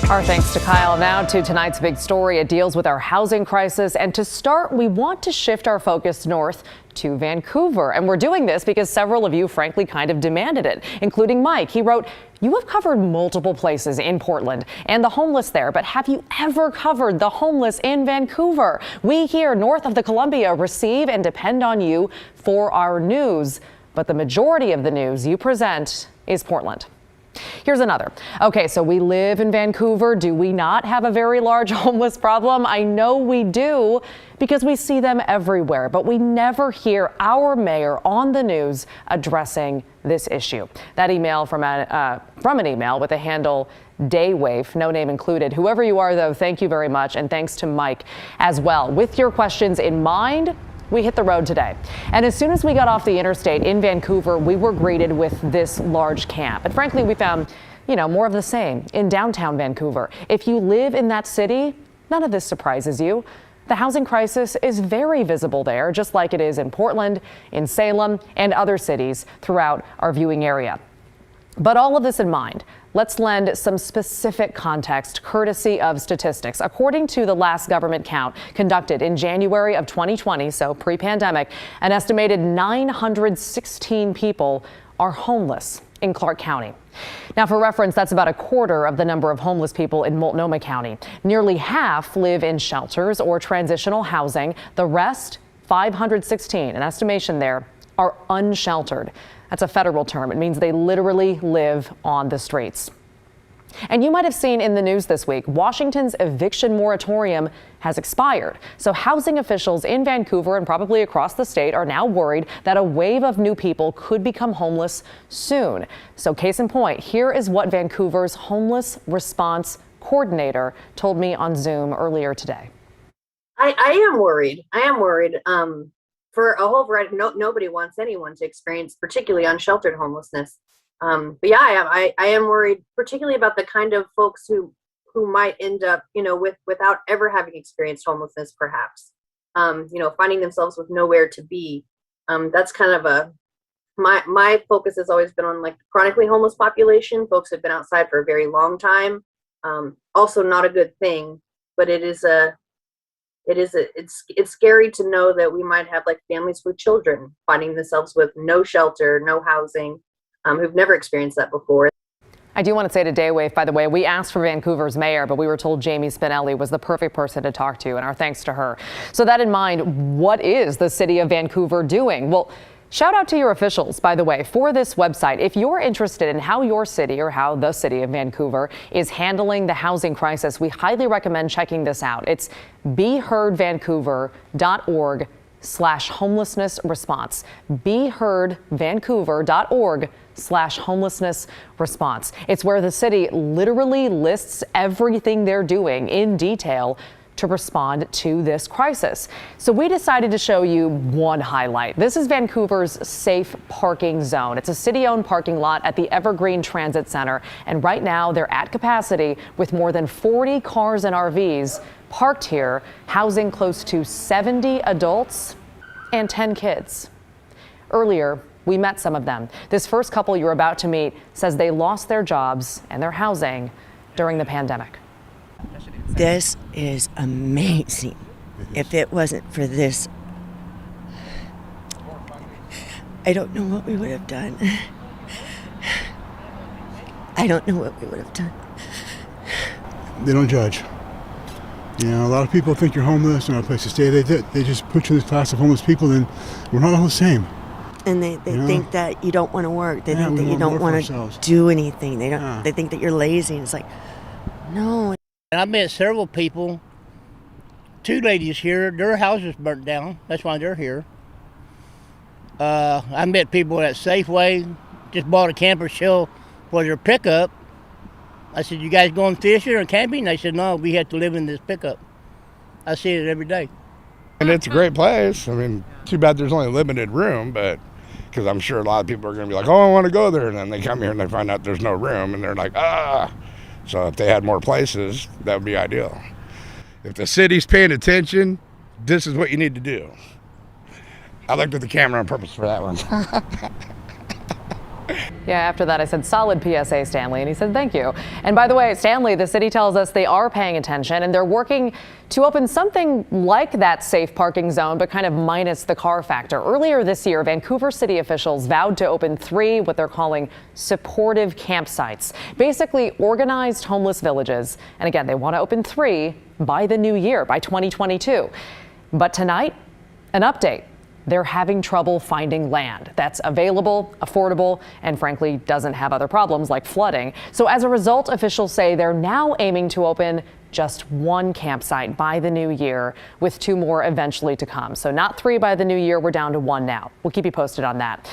Our thanks to Kyle. Now to tonight's big story. It deals with our housing crisis. And to start, we want to shift our focus north to Vancouver. And we're doing this because several of you frankly kind of demanded it, including Mike. He wrote, "You have covered multiple places in Portland and the homeless there, but have you ever covered the homeless in Vancouver? We here north of the Columbia receive and depend on you for our news. But the majority of the news you present is Portland." Here's another. Okay, so we live in Vancouver. Do we not have a very large homeless problem? I know we do because we see them everywhere, but we never hear our mayor on the news addressing this issue. That email from an email with the handle Daywaif, no name included. Whoever you are, though, thank you very much. And thanks to Mike as well. With your questions in mind, we hit the road today. And as soon as we got off the interstate in Vancouver, we were greeted with this large camp. And frankly, we found, more of the same in downtown Vancouver. If you live in that city, none of this surprises you. The housing crisis is very visible there, just like it is in Portland, in Salem, and other cities throughout our viewing area. But all of this in mind, let's lend some specific context courtesy of statistics. According to the last government count conducted in January of 2020, so pre-pandemic, an estimated 916 people are homeless in Clark County. Now, for reference, that's about a quarter of the number of homeless people in Multnomah County. Nearly half live in shelters or transitional housing. The rest, 516, an estimation there, are unsheltered. That's a federal term. It means they literally live on the streets. And you might have seen in the news this week, Washington's eviction moratorium has expired. So housing officials in Vancouver and probably across the state are now worried that a wave of new people could become homeless soon. So case in point, here is what Vancouver's homeless response coordinator told me on Zoom earlier today. I am worried. For a whole variety, nobody wants anyone to experience particularly unsheltered homelessness. But yeah, I am worried, particularly about the kind of folks who might end up, without ever having experienced homelessness, perhaps, finding themselves with nowhere to be. That's kind of my focus has always been on like the chronically homeless population. Folks have been outside for a very long time. Also not a good thing, but it's scary to know that we might have like families with children finding themselves with no shelter, no housing, who've never experienced that before. I do want to say to Daywaif, by the way, we asked for Vancouver's mayor, but we were told Jamie Spinelli was the perfect person to talk to, and our thanks to her. So that in mind, what is the city of Vancouver doing? Well, shout out to your officials, by the way, for this website. If you're interested in how your city or how the city of Vancouver is handling the housing crisis, we highly recommend checking this out. It's beheardvancouver.org/homelessness response. beheardvancouver.org/homelessness response. It's where the city literally lists everything they're doing in detail to respond to this crisis. So we decided to show you one highlight. This is Vancouver's safe parking zone. It's a city-owned parking lot at the Evergreen Transit Center. And right now they're at capacity with more than 40 cars and RVs parked here, housing close to 70 adults and 10 kids. Earlier, we met some of them. This first couple you're about to meet says they lost their jobs and their housing during the pandemic. This is amazing. If it wasn't for this, I don't know what we would have done. I don't know what we would have done. They don't judge. A lot of people think you're homeless and not a place to stay. They just put you in this class of homeless people, and we're not all the same. And they think that you don't want to work. They think that you don't want to do anything. They think that you're lazy. And it's like, no. And I met several people, two ladies here, their houses burnt down. That's why they're here. I met people at Safeway, just bought a camper shell for their pickup. I said, "You guys going fishing or camping?" They said, "No, we have to live in this pickup." I see it every day. And it's a great place. I mean, too bad there's only limited room, but because I'm sure a lot of people are going to be like, "Oh, I want to go there." And then they come here and they find out there's no room and they're like, "Ah." So if they had more places, that would be ideal. If the city's paying attention, this is what you need to do. I looked at the camera on purpose for that one. Yeah, after that I said, solid PSA, Stanley, and he said, thank you. And by the way, Stanley, the city tells us they are paying attention and they're working to open something like that safe parking zone, but kind of minus the car factor. Earlier this year, Vancouver city officials vowed to open 3 what they're calling supportive campsites, basically organized homeless villages. And again, they want to open 3 by the new year, by 2022. But tonight, an update. They're having trouble finding land that's available, affordable, and frankly doesn't have other problems like flooding. So as a result, officials say they're now aiming to open just 1 campsite by the new year, with 2 more eventually to come. So not 3 by the new year, we're down to 1 now. We'll keep you posted on that.